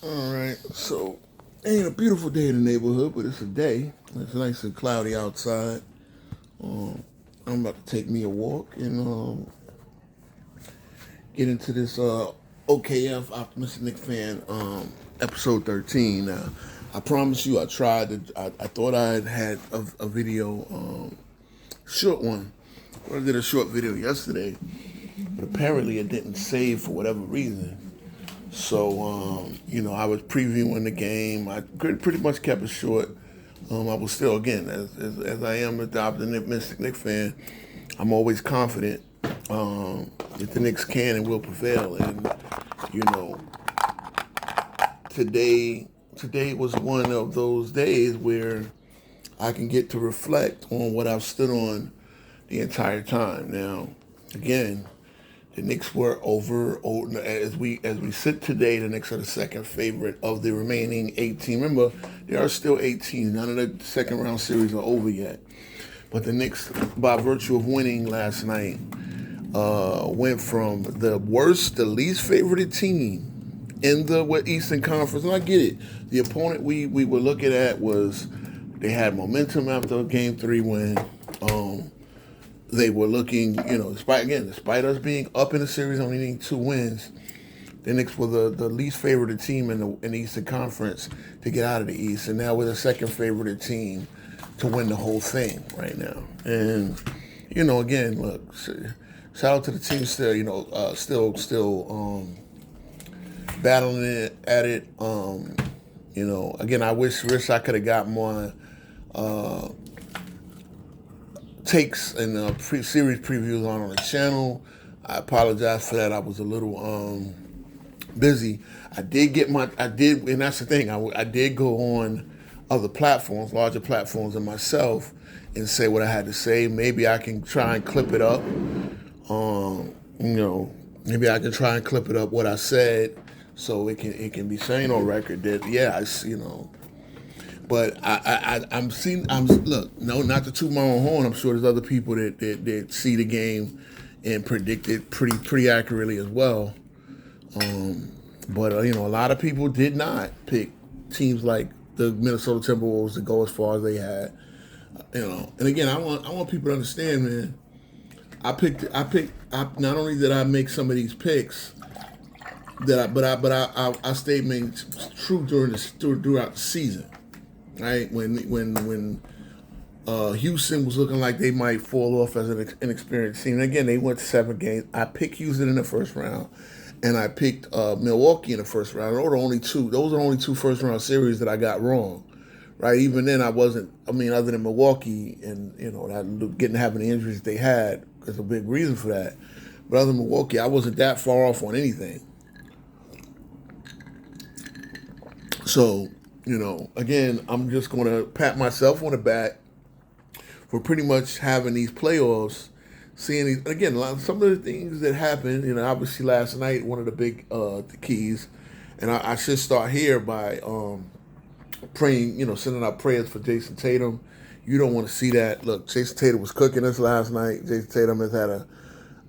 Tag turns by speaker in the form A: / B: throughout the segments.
A: All right, so ain't a beautiful day in the neighborhood, but it's a day. It's nice and cloudy outside. Um, I'm about to take me a walk and get into this OKF Optimistic Knicks Fan episode 13. Now, I promise you, I tried. I thought I had a video, short one. I did a short video yesterday, but apparently it didn't save for whatever reason. So, I was previewing the game. I pretty much kept it short. I was still, again, as I am the optimistic Knicks fan, I'm always confident that the Knicks can and will prevail. And, you know, today was one of those days where I can get to reflect on what I've stood on the entire time. Now, again, the Knicks were as we sit today. The Knicks are the second favorite of the remaining 18. Remember, there are still 18. None of the second round series are over yet. But the Knicks, by virtue of winning last night, went from the least favored team in the Eastern Conference. And I get it. The opponent we were looking at they had momentum after a Game 3 win. They were looking, despite us being up in the series, only needing 2 wins, the Knicks were the least favored team in the Eastern Conference to get out of the East, and now we're the second favored team to win the whole thing right now. And again, look, shout out to the team still battling it at it. Again, I wish I could have got more takes and series previews on the channel. I apologize for that. I was a little busy. And that's the thing. I did go on other platforms, larger platforms than myself, and say what I had to say. Maybe I can try and clip it up. Maybe I can try and clip it up what I said, so it can be saying on record that But look, no, not to toot my own horn. I'm sure there's other people that see the game and predict it pretty accurately as well. But a lot of people did not pick teams like the Minnesota Timberwolves to go as far as they had. And again, I want people to understand, man. Not only did I make some of these picks, I stayed true throughout the season. Right, when Houston was looking like they might fall off as an inexperienced team. And again, they went to 7 games. I picked Houston in the first round, and I picked Milwaukee in the first round. Those are only two first round series that I got wrong. Right, even then I wasn't. I mean, other than Milwaukee and having the injuries they had, is a big reason for that. But other than Milwaukee, I wasn't that far off on anything. So. Again, I'm just going to pat myself on the back for pretty much having these playoffs. Seeing these, again, some of the things that happened, obviously last night, one of the big keys, and I should start here by praying, sending out prayers for Jason Tatum. You don't want to see that. Look, Jason Tatum was cooking us last night. Jason Tatum has had an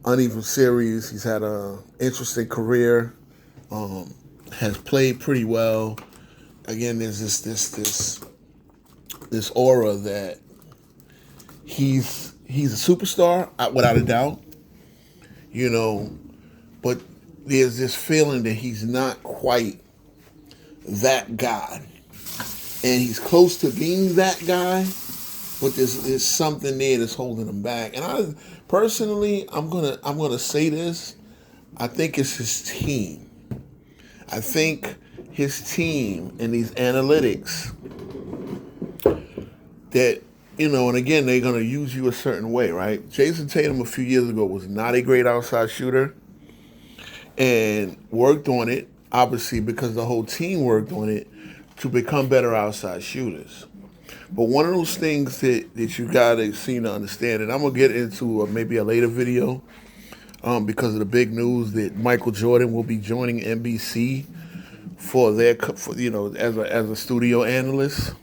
A: uneven series. He's had an interesting career, has played pretty well. Again, there's this aura that he's a superstar without a doubt, but there's this feeling that he's not quite that guy, and he's close to being that guy, but there's something there that's holding him back. And I personally, I'm gonna say this, I think it's his team. I think his team and these analytics that, and again, they're going to use you a certain way, right? Jason Tatum a few years ago was not a great outside shooter and worked on it, obviously, because the whole team worked on it to become better outside shooters. But one of those things that you got to seem to understand, and I'm going to get into maybe a later video because of the big news that Michael Jordan will be joining NBC as a studio analyst,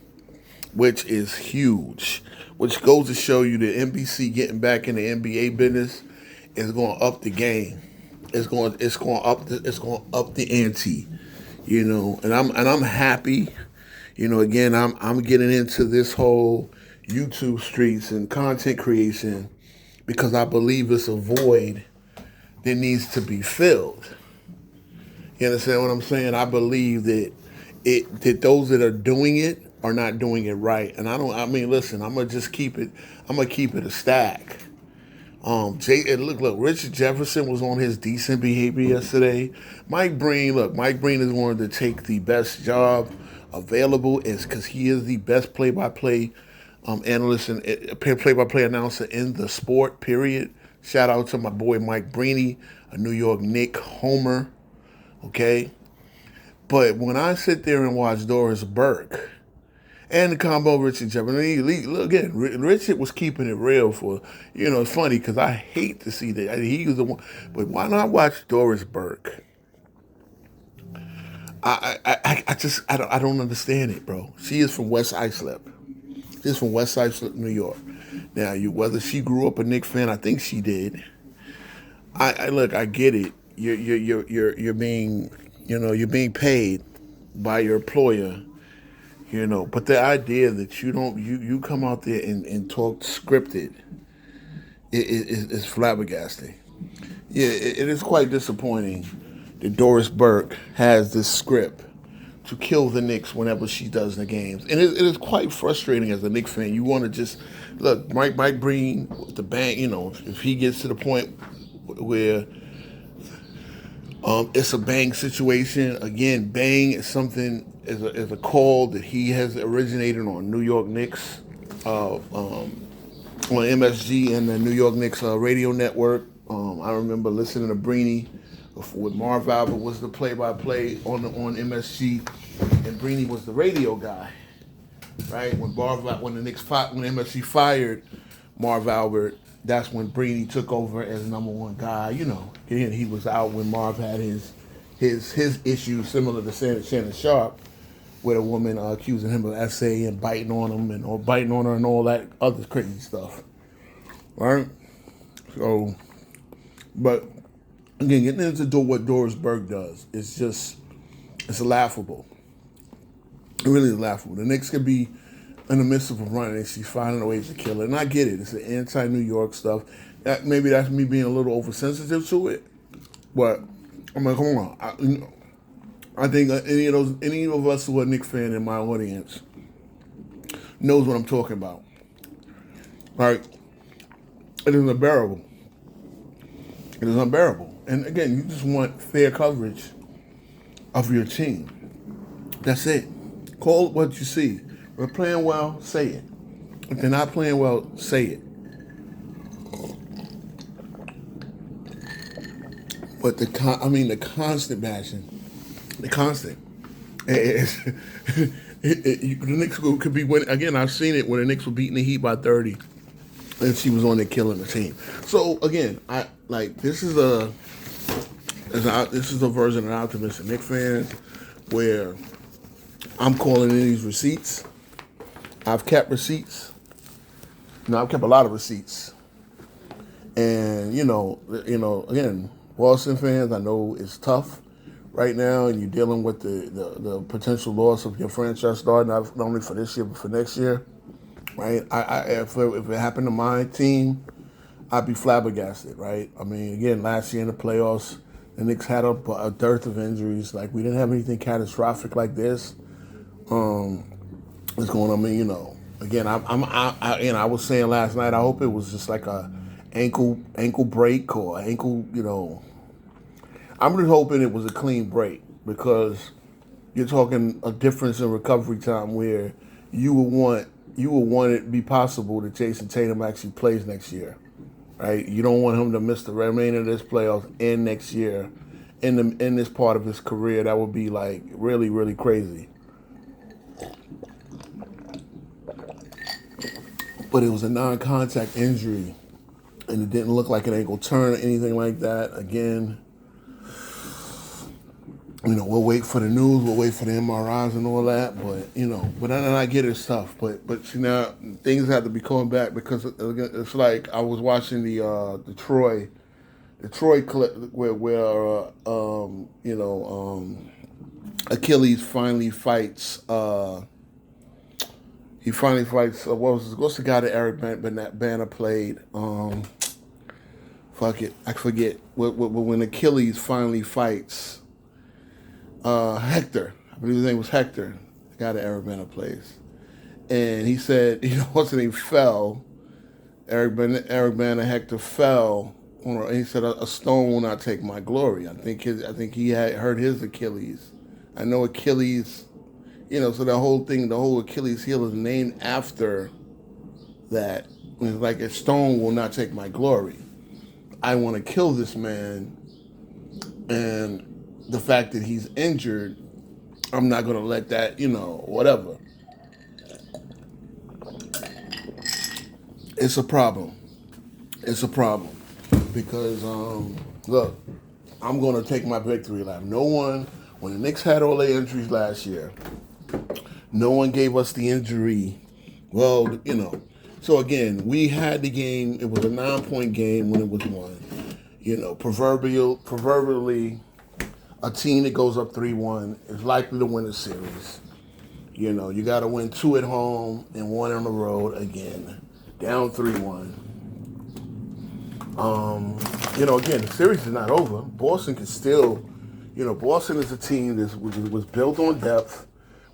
A: which is huge. Which goes to show you that NBC getting back in the NBA business is going to up the game. It's going up the ante. And I'm happy. Again, I'm getting into this whole YouTube streets and content creation because I believe it's a void that needs to be filled. You understand what I'm saying? I believe that those that are doing it are not doing it right. And I mean, listen, I'm gonna just keep it. I'm gonna keep it a stack. Look, Richard Jefferson was on his decent behavior yesterday. Mike Breen is going to take the best job available, is because he is the best play-by-play analyst and play-by-play announcer in the sport. Period. Shout out to my boy Mike Breen, a New York Knicks homer. Okay, but when I sit there and watch Doris Burke and the combo Richard Jefferson, again, Richard was keeping it real for, it's funny because I hate to see that. He was the one, but why not watch Doris Burke? I don't understand it, bro. She is from West Islip. She's from West Islip, New York. Now, whether she grew up a Knicks fan, I think she did. Look, I get it. You're being, you're being paid by your employer, but the idea that you come out there and talk scripted is flabbergasting. Yeah, it is quite disappointing that Doris Burke has this script to kill the Knicks whenever she does the games, and it is quite frustrating as a Knicks fan. You want to just look, Mike Breen, the bank, if he gets to the point where it's a bang situation. Again, bang is something is a call that he has originated on New York Knicks, on MSG and the New York Knicks radio network. I remember listening to Breeny with Marv Albert was the play-by-play on MSG, and Breeny was the radio guy. Right when when MSG fired Marv Albert, that's when Breeny took over as number one guy. Again, he was out when Marv had his issues similar to Shannon Sharp, with a woman accusing him of SA and biting on him or biting on her and all that other crazy stuff. Right? So, but again, getting into what Doris Burke does, it's laughable. It really is laughable. The Knicks could be in the midst of a run and she's finding ways to kill it. And I get it. It's the anti-New York stuff. Maybe that's me being a little oversensitive to it. But I'm like, come on. I think any of us who are Knicks fan in my audience knows what I'm talking about. Right? It is unbearable. It is unbearable. And again, you just want fair coverage of your team. That's it. Call it what you see. If they're playing well, say it. If they're not playing well, say it. But the constant bashing, the constant. The Knicks could be winning. Again, I've seen it when the Knicks were beating the Heat by 30, and she was on there killing the team. So again, this is a version of Optimistic Knicks Fan where I'm calling in these receipts. I've kept receipts. I've kept a lot of receipts. And again, Boston fans, I know it's tough right now, and you're dealing with the potential loss of your franchise star, not only for this year but for next year. Right? If it happened to my team, I'd be flabbergasted. Right? I mean, again, last year in the playoffs, the Knicks had a dearth of injuries. Like, we didn't have anything catastrophic like this. What's going on? I mean, again, I was saying last night, I hope it was just like a ankle break or ankle. I'm just hoping it was a clean break, because you're talking a difference in recovery time where you would want it to be possible that Jason Tatum actually plays next year, right? You don't want him to miss the remainder of this playoffs and next year in this part of his career. That would be like really, really crazy. But it was a non-contact injury, and it didn't look like an ankle turn or anything like that. Again, we'll wait for the news, we'll wait for the MRIs and all that. But but I get it's tough. But now things have to be coming back, because it's like I was watching the Troy clip where Achilles finally fights. He finally fights. What's the guy that Eric Banner played? Fuck it, I forget. When Achilles finally fights Hector, I believe his name was Hector, the guy that Eric Banner plays, and he said, what's the name? Fell. Eric Banner Hector fell. He said, "A stone will not take my glory." I think he had hurt his Achilles. I know Achilles. So the whole Achilles heel is named after that. It's like a stone will not take my glory. I want to kill this man, and the fact that he's injured, I'm not going to let that, whatever. It's a problem. It's a problem because look, I'm going to take my victory lap. When the Knicks had all their injuries last year, no one gave us the injury. Well, So again, we had the game. It was a 9-point game when it was won. Proverbially, a team that goes up 3-1 is likely to win a series. You got to win 2 at home and 1 on the road again. Down 3-1. Again, the series is not over. Boston can still, Boston is a team that was built on depth,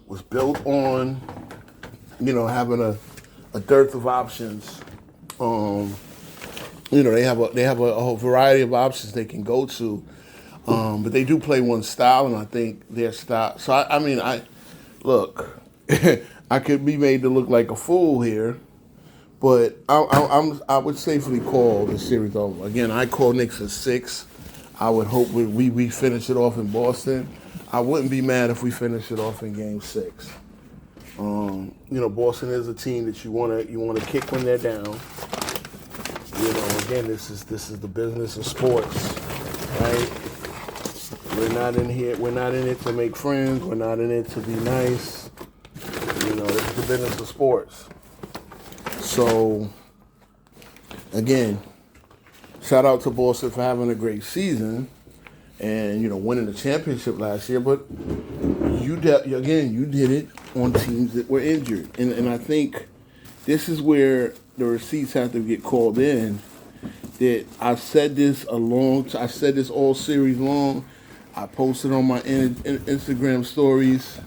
A: was built on, having a dearth of options. They have a whole variety of options they can go to, but they do play one style, and I think their style. So I look, I could be made to look like a fool here, but I would safely call the series over. Again, I call Knicks a 6. I would hope we finish it off in Boston. I wouldn't be mad if we finish it off in Game 6. Boston is a team that you want to kick when they're down. Again, this is the business of sports, right? We're not in it to make friends. We're not in it to be nice. This is the business of sports. So, again, shout out to Boston for having a great season and, winning the championship last year. But you did it on teams that were injured. And I think this is where the receipts have to get called in. That I said this all series long. I posted on my Instagram stories,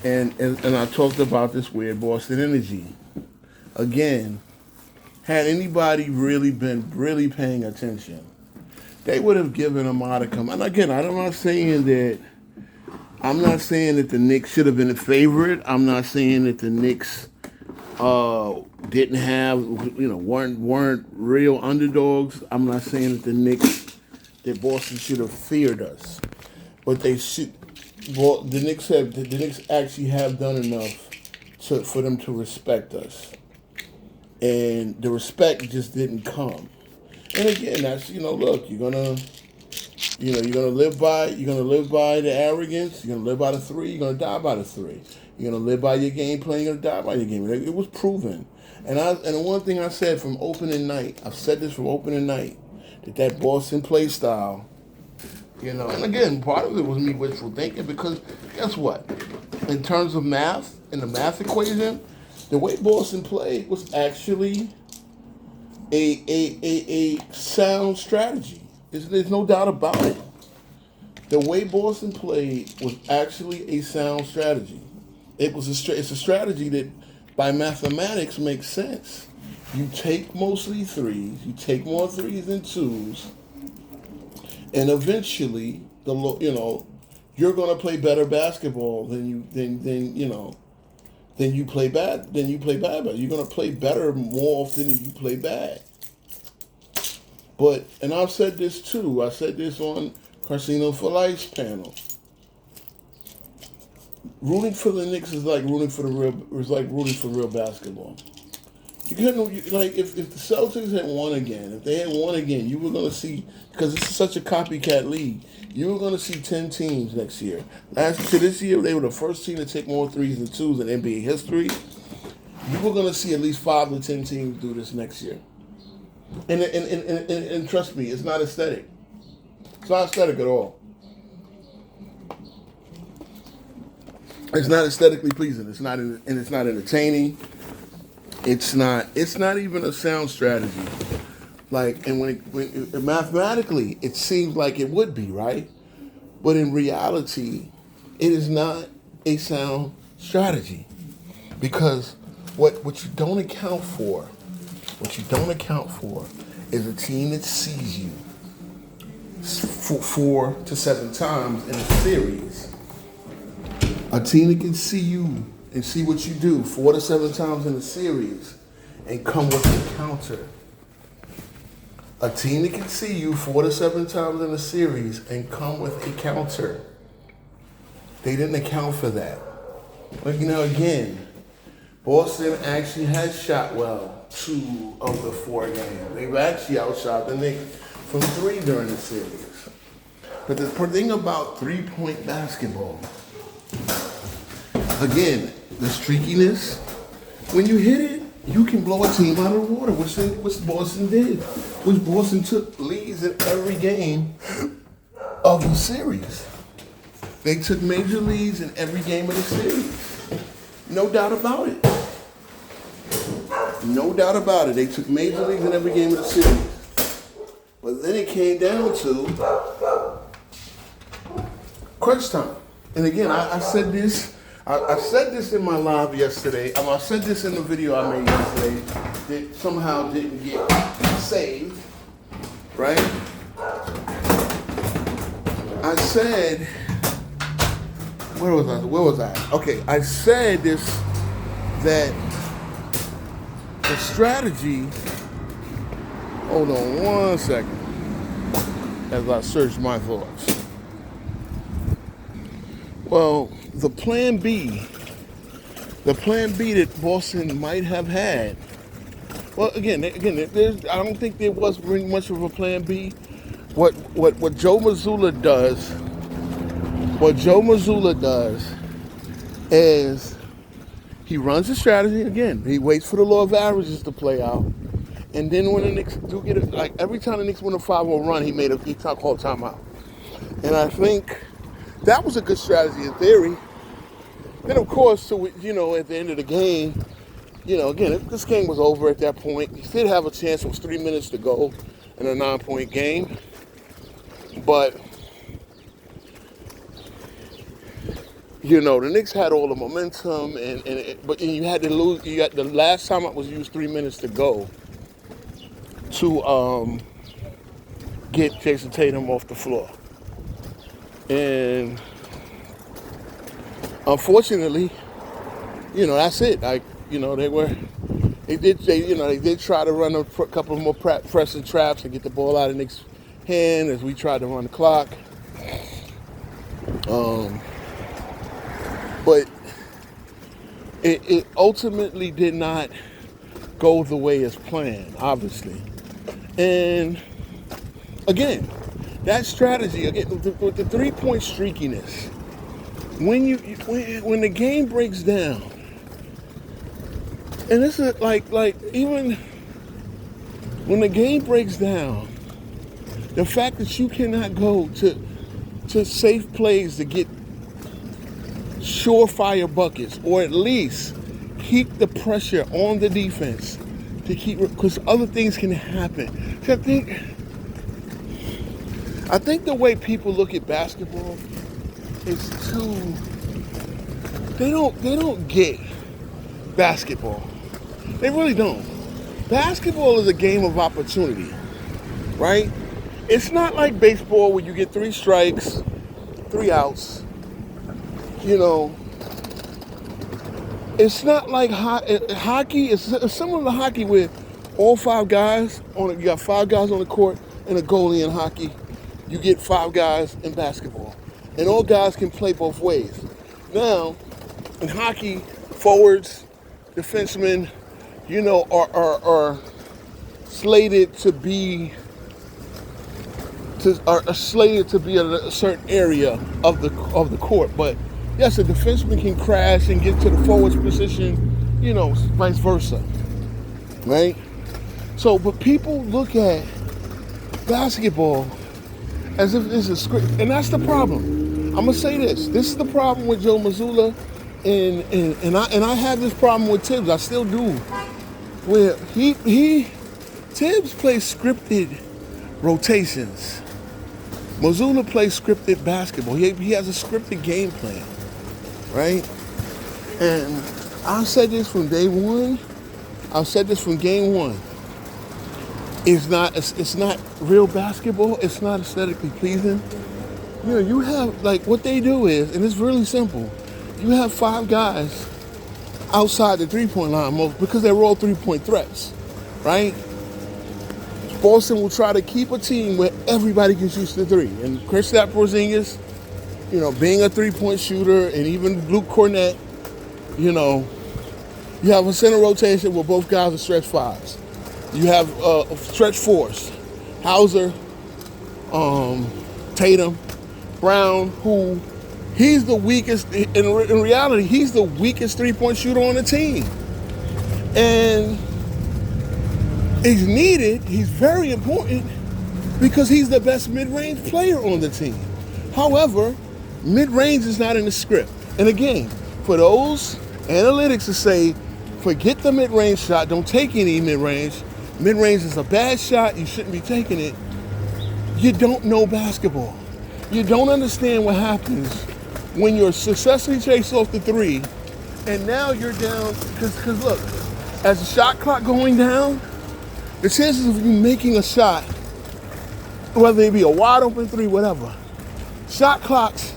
A: and I talked about this weird Boston energy. Again, had anybody really been paying attention, they would have given a modicum. And again, I'm not saying that the Knicks should have been a favorite. I'm not saying that the Knicks didn't have, weren't real underdogs. I'm not saying that Boston should have feared us, but they should. Well, the Knicks actually have done enough for them to respect us, and the respect just didn't come. And again, that's look, you're gonna live by the arrogance. You're gonna live by the 3. You're gonna die by the 3. You're gonna live by your game plan. You're gonna die by your game. It was proven. And the one thing I said from opening night, I've said this from opening night, that Boston play style, and again, part of it was me wishful thinking because guess what? In terms of math, in the math equation, the way Boston played was actually a sound strategy. There's no doubt about it. The way Boston played was actually a sound strategy. It's a strategy that, by mathematics, makes sense. You take mostly 3s. You take more 3s than 2s, and eventually, you're going to play better basketball than you play bad. You're going to play better more often than you play bad. And I've said this too. I said this on Casino for Life's panel. Rooting for the Knicks is like rooting for real basketball. If the Celtics had won again, you were going to see, because this is such a copycat league, you were going to see 10 teams next year. This year, they were the first team to take more 3s than 2s in NBA history. You were going to see at least 5 to 10 teams do this next year. And trust me, it's not aesthetic. It's not aesthetic at all. It's not aesthetically pleasing. It's not, and it's not entertaining. It's not even a sound strategy. Like, and when mathematically, it seems like it would be, right? But in reality, it is not a sound strategy. Because what you don't account for, is a team that sees you 4 to 7 times in a series. A team that can see you and see what you do 4 to 7 times in a series and come with a counter. A team that can see you 4 to 7 times in a series and come with a counter. They didn't account for that. But again, Boston actually has shot well 2 of the 4 games. They've actually outshot the Knicks from 3 during the series. But the thing about 3-point basketball, again, the streakiness, when you hit it, you can blow a team out of the water, which Boston did. Which Boston took leads in every game of the series. They took major leads in every game of the series. No doubt about it. No doubt about it. They took major leads in every game of the series. But then it came down to crunch time. And again, I said this. I said this in my live yesterday. I said this in the video I made yesterday that somehow didn't get saved, right? I said, where was I? Okay, I said this, that the strategy, hold on one second, as I search my thoughts. Well, the plan B that Boston might have had. Well, again, I don't think there was very much of a plan B. What Joe Mazzulla does is he runs a strategy. Again, he waits for the law of averages to play out, and then when the Knicks do get it, like every time the Knicks win a 5-0 run, he called timeout, and I think that was a good strategy in theory. Then, of course, so at the end of the game, again, this game was over at that point. You did have a chance. It was 3 minutes to go in a 9-point game. But, the Knicks had all the momentum, but you had to lose. You got the last time it was used 3 minutes to go to get Jason Tatum off the floor. And unfortunately, that's it. They did try to run a couple of more pressing traps and get the ball out of Nick's hand as we tried to run the clock. But it ultimately did not go the way as planned, obviously. And again, that strategy, again, with the 3-point streakiness, when the game breaks down, and this is like even when the game breaks down, the fact that you cannot go to safe plays to get surefire buckets, or at least keep the pressure on the defense to keep, because other things can happen. So I think the way people look at basketball is they don't get basketball. They really don't. Basketball is a game of opportunity, right? It's not like baseball where you get 3 strikes, 3 outs. It's not like hockey. It's similar to hockey where all 5 guys you got 5 guys on the court and a goalie in hockey. You get 5 guys in basketball, and all guys can play both ways. Now, in hockey, forwards, defensemen, are slated to be in a certain area of the court. But yes, a defenseman can crash and get to the forwards position, vice versa, right? So, but people look at basketball as if it's a script, and that's the problem. I'm gonna say this. This is the problem with Joe Mazzulla And I have this problem with Tibbs. I still do. Where Tibbs plays scripted rotations. Mazzulla plays scripted basketball. He has a scripted game plan, right? And I've said this from day one. I've said this from game one. It's not real basketball. It's not aesthetically pleasing. You know, you have, like, what they do is, and it's really simple. You have 5 guys outside the three-point line because they're all three-point threats, right? Boston will try to keep a team where everybody can shoot the three. And Kristaps Porzingis, you know, being a three-point shooter, and even Luke Cornett, you know, you have a center rotation where both guys are stretch 5s. You have stretch 4s. Hauser, Tatum, Brown, who he's the weakest, in reality, he's the weakest three-point shooter on the team. And he's needed, he's very important because he's the best mid-range player on the team. However, mid-range is not in the script. And again, for those analytics to say, forget the mid-range shot, don't take any mid-range. Mid-range is a bad shot, you shouldn't be taking it. You don't know basketball. You don't understand what happens when you're successfully chased off the three, and now you're down, because look, as the shot clock going down, the chances of you making a shot, whether it be a wide open three, whatever, shot clocks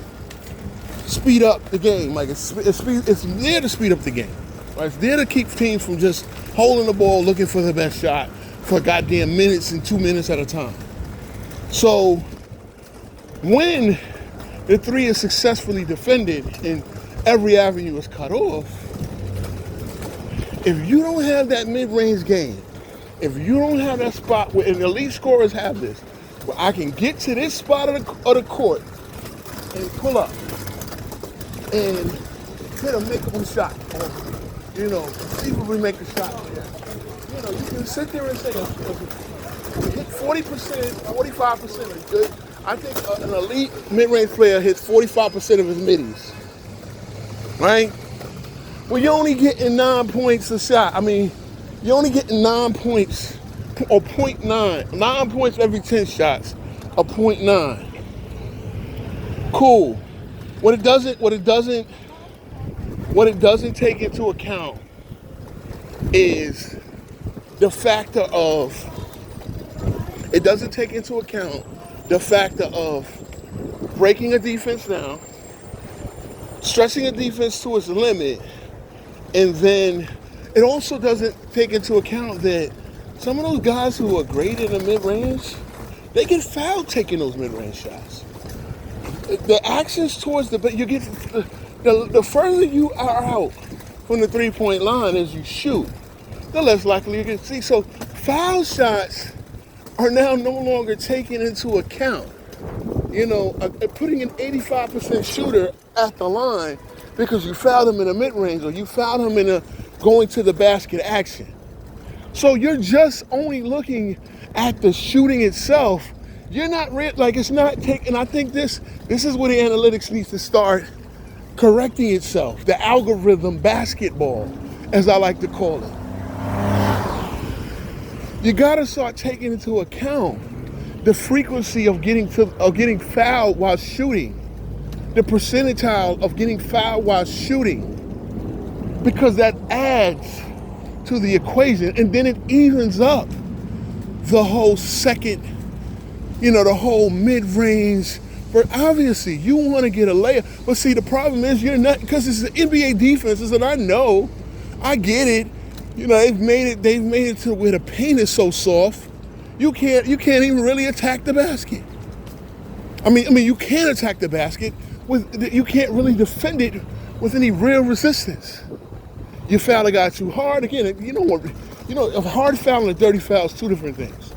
A: speed up the game. Like it's there to speed up the game. Right? It's there to keep teams from just holding the ball, looking for the best shot for goddamn minutes and 2 minutes at a time. So when the three is successfully defended and every avenue is cut off, if you don't have that mid-range game, if you don't have that spot where, and elite scorers have this, where I can get to this spot of the court and pull up and hit a makeable shot, or, you know, conceivably make a shot. You know, you can sit there and say, hit 40%, 45% is good. I think an elite mid-range player hits 45% of his middies, right? Well, you're only getting 9 points a shot. I mean, you're only getting 9 points, or 0.9. 9 points every 10 shots, a 0.9. Cool. What it doesn't take into account is the factor of, it doesn't take into account the factor of breaking a defense down, stretching a defense to its limit, and then it also doesn't take into account that some of those guys who are great in the mid-range, they get fouled taking those mid-range shots. The actions towards you get, the further you are out from the three-point line as you shoot, the less likely you can see. So foul shots are now no longer taken into account. You know, putting an 85% shooter at the line because you fouled him in a mid-range or you fouled him in a going to the basket action. So you're just only looking at the shooting itself. You're not it's not taking. I think this is where the analytics needs to start correcting itself. The algorithm basketball, as I like to call it. You gotta start taking into account the frequency of getting fouled while shooting, the percentile of getting fouled while shooting, because that adds to the equation, and then it evens up the whole second, the whole mid-range. But obviously, you want to get a layup. But see, the problem is you're not, because it's the NBA defenses, and I know, I get it. They've made it to where the paint is so soft, you can't even really attack the basket. I mean, you can attack the basket you can't really defend it with any real resistance. You foul a guy too hard, again, a hard foul and a dirty foul is two different things.